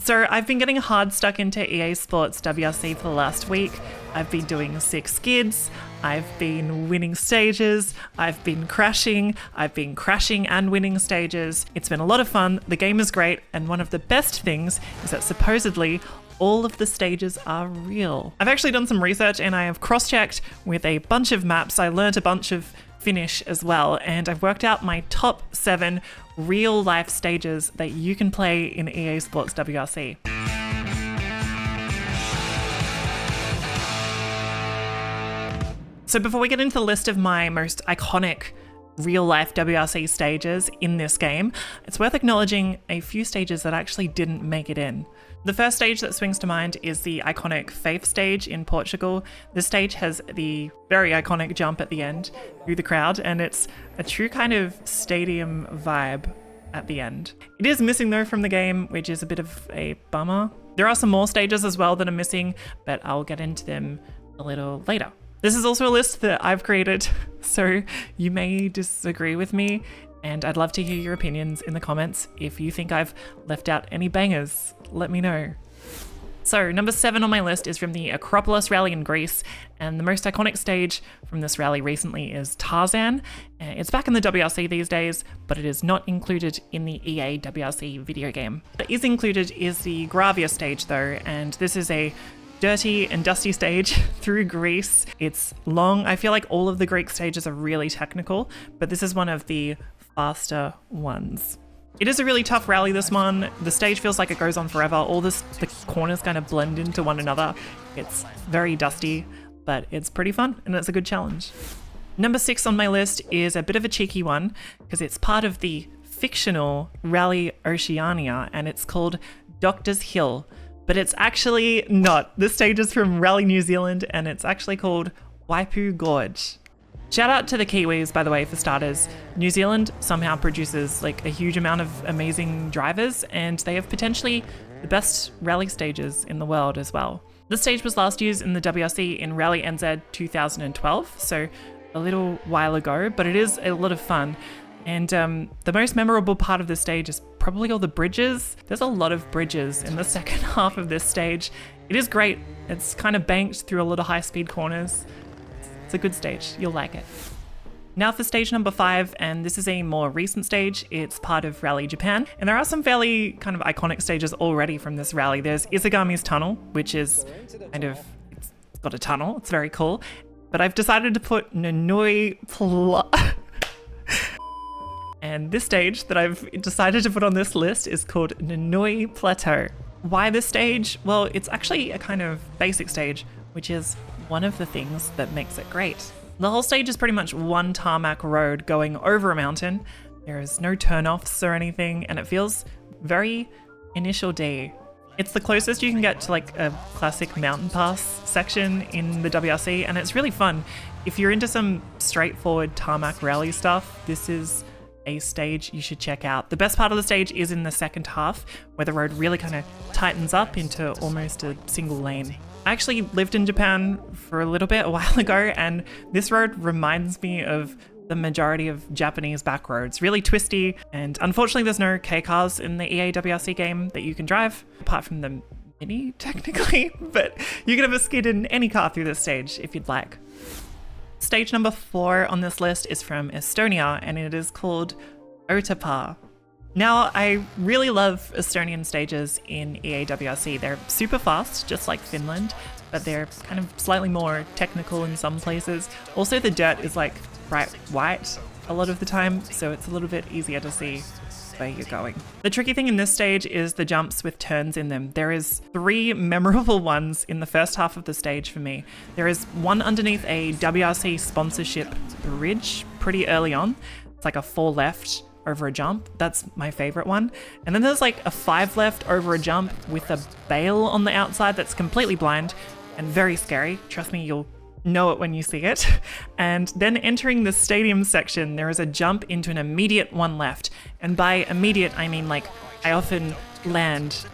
So I've been getting hard stuck into EA Sports WRC for the last week. I've been doing 6 skids, I've been winning stages, I've been crashing and winning stages. It's been a lot of fun, the game is great, and one of the best things is that supposedly all of the stages are real. I've actually done some research and I have cross-checked with a bunch of maps. I learned a bunch of Finnish as well, and I've worked out my top 7 real life stages that you can play in EA Sports WRC. So before we get into the list of my most iconic real life WRC stages in this game, it's worth acknowledging a few stages that actually didn't make it in. The first stage that swings to mind is the iconic Faith stage in Portugal. This stage has the very iconic jump at the end through the crowd, and it's a true kind of stadium vibe at the end. It is missing though from the game, which is a bit of a bummer. There are some more stages as well that are missing, but I'll get into them a little later. This is also a list that I've created, so you may disagree with me, and I'd love to hear your opinions in the comments. If you think I've left out any bangers, let me know. So number 7 on my list is from the Acropolis Rally in Greece, and the most iconic stage from this rally recently is Tarzan. It's back in the WRC these days, but it is not included in the EA WRC video game. What is included is the Gravia stage though, and this is a dirty and dusty stage through Greece. It's long. I feel like all of the Greek stages are really technical, but this is one of the faster ones. It is a really tough rally, this one. The stage feels like it goes on forever. The corners kind of blend into one another. It's very dusty, but it's pretty fun and it's a good challenge. Number 6 on my list is a bit of a cheeky one because it's part of the fictional Rally Oceania and it's called Doctor's Hill. But it's actually not. This stage is from Rally New Zealand and it's actually called Waipu Gorge. Shout out to the Kiwis, by the way, for starters. New Zealand somehow produces like a huge amount of amazing drivers and they have potentially the best rally stages in the world as well. This stage was last used in the WRC in Rally NZ 2012, so a little while ago, but it is a lot of fun. And the most memorable part of this stage is probably all the bridges. There's a lot of bridges in the second half of this stage. It is great. It's kind of banked through a lot of high-speed corners. It's a good stage. You'll like it. Now for stage number 5, and this is a more recent stage. It's part of Rally Japan, and there are some fairly kind of iconic stages already from this rally. There's Isagami's tunnel, which is kind of, it's got a tunnel. It's very cool. But I've decided to put Nenoueu Plateau. And this stage that I've decided to put on this list is called Nenoueu Plateau. Why this stage? Well, it's actually a kind of basic stage, which is one of the things that makes it great. The whole stage is pretty much one tarmac road going over a mountain. There is no turnoffs or anything, and it feels very Initial D. It's the closest you can get to like a classic mountain pass section in the WRC, and it's really fun. If you're into some straightforward tarmac rally stuff, this is a stage you should check out. The best part of the stage is in the second half, where the road really kind of tightens up into almost a single lane. I actually lived in Japan for a little bit a while ago, and this road reminds me of the majority of Japanese back roads. Really twisty, and unfortunately there's no K-cars in the EA WRC game that you can drive, apart from the Mini, technically, but you can have a skid in any car through this stage if you'd like. Stage number 4 on this list is from Estonia, and it is called Otepää. Now, I really love Estonian stages in EA WRC. They're super fast, just like Finland, but they're kind of slightly more technical in some places. Also, the dirt is like bright white a lot of the time, so it's a little bit easier to see where you're going. The tricky thing in this stage is the jumps with turns in them. There is 3 memorable ones in the first half of the stage for me. There is one underneath a WRC sponsorship bridge pretty early on. It's like a 4 left over a jump. That's my favorite one. And then there's like a 5 left over a jump with a bale on the outside that's completely blind and very scary. Trust me, you'll know it when you see it. And then entering the stadium section, there is a jump into an immediate 1 left. And by immediate, I mean like I often land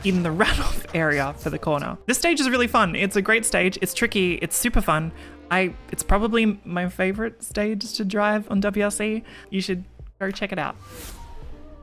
in the runoff area for the corner. This stage is really fun. It's a great stage. It's tricky. It's super fun. It's probably my favorite stage to drive on WRC. You should go check it out.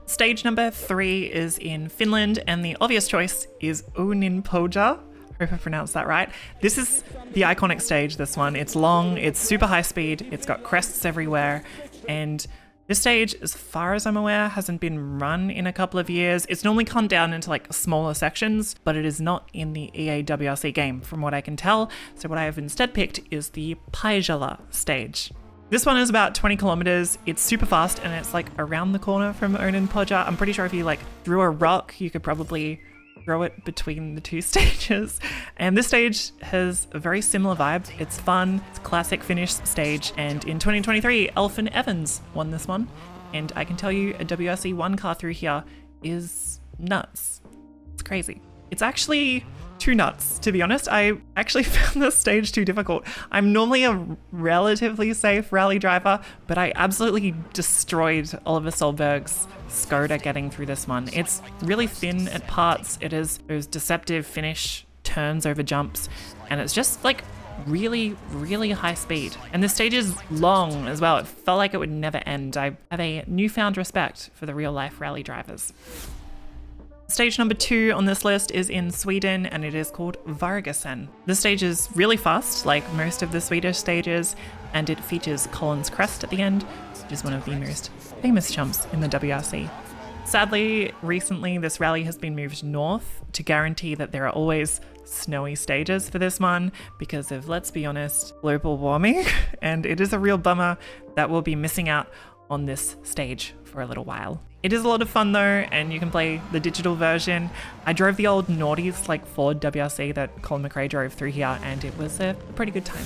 Stage number 3 is in Finland, and the obvious choice is Onnenpääsuo. Hope I pronounced that right. This is the iconic stage, this one. It's long, it's super high speed, it's got crests everywhere, and this stage, as far as I'm aware, hasn't been run in a couple of years. It's normally cut down into like smaller sections, but it is not in the EA WRC game from what I can tell. So what I have instead picked is the Paijala stage. This one is about 20 kilometers. It's super fast and it's like around the corner from Onnenpääsuo. I'm pretty sure if you like threw a rock, you could probably throw it between the two stages. And this stage has a very similar vibe. It's fun, it's a classic Finnish stage, and in 2023, Elfyn Evans won this one. And I can tell you a WRC 1 car through here is nuts. It's crazy. It's actually too nuts, to be honest. I actually found this stage too difficult. I'm normally a relatively safe rally driver, but I absolutely destroyed Oliver Solberg's Skoda getting through this one. It's really thin at parts. It is those deceptive Finnish turns over jumps, and it's just like really, really high speed. And the stage is long as well. It felt like it would never end. I have a newfound respect for the real life rally drivers. Stage number 2 on this list is in Sweden, and it is called Vargåsen. This stage is really fast, like most of the Swedish stages, and it features Collins Crest at the end, which is one of the most famous jumps in the WRC. Sadly, recently this rally has been moved north to guarantee that there are always snowy stages for this one because of, let's be honest, global warming, and it is a real bummer that we'll be missing out on this stage for a little while. It is a lot of fun though, and you can play the digital version. I drove the old noughties like Ford WRC that Colin McRae drove through here, and it was a pretty good time.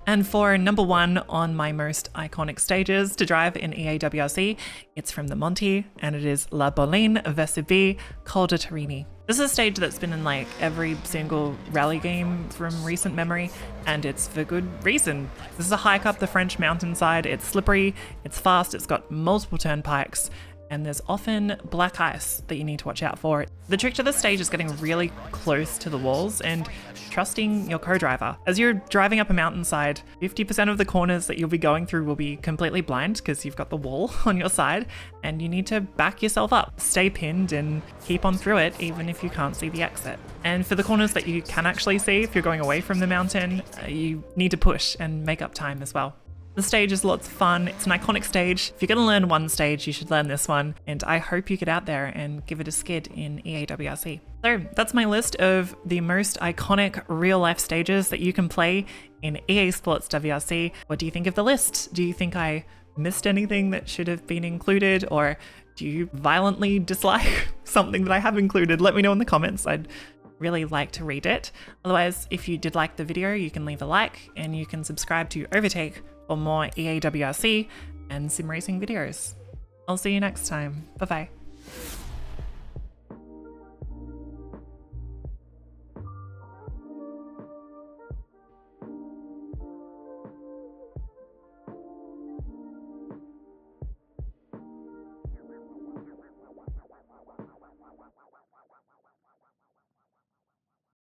And for number 1 on my most iconic stages to drive in EA WRC, it's from the Monty, and it is La Bollène-Vésubie, Col de Turini. This is a stage that's been in like every single rally game from recent memory, and it's for good reason. This is a hike up the French mountainside. It's slippery, it's fast, it's got multiple turnpikes, and there's often black ice that you need to watch out for. The trick to this stage is getting really close to the walls and trusting your co-driver. As you're driving up a mountainside, 50% of the corners that you'll be going through will be completely blind because you've got the wall on your side, and you need to back yourself up, stay pinned, and keep on through it even if you can't see the exit. And for the corners that you can actually see, if you're going away from the mountain, you need to push and make up time as well. The stage is lots of fun. It's an iconic stage. If you're going to learn one stage, you should learn this one. And I hope you get out there and give it a skid in EA WRC. So that's my list of the most iconic real life stages that you can play in EA Sports WRC. What do you think of the list? Do you think I missed anything that should have been included? Or do you violently dislike something that I have included? Let me know in the comments. I'd really like to read it. Otherwise, if you did like the video, you can leave a like and you can subscribe to Overtake for more EA WRC and sim racing videos. I'll see you next time. Bye bye.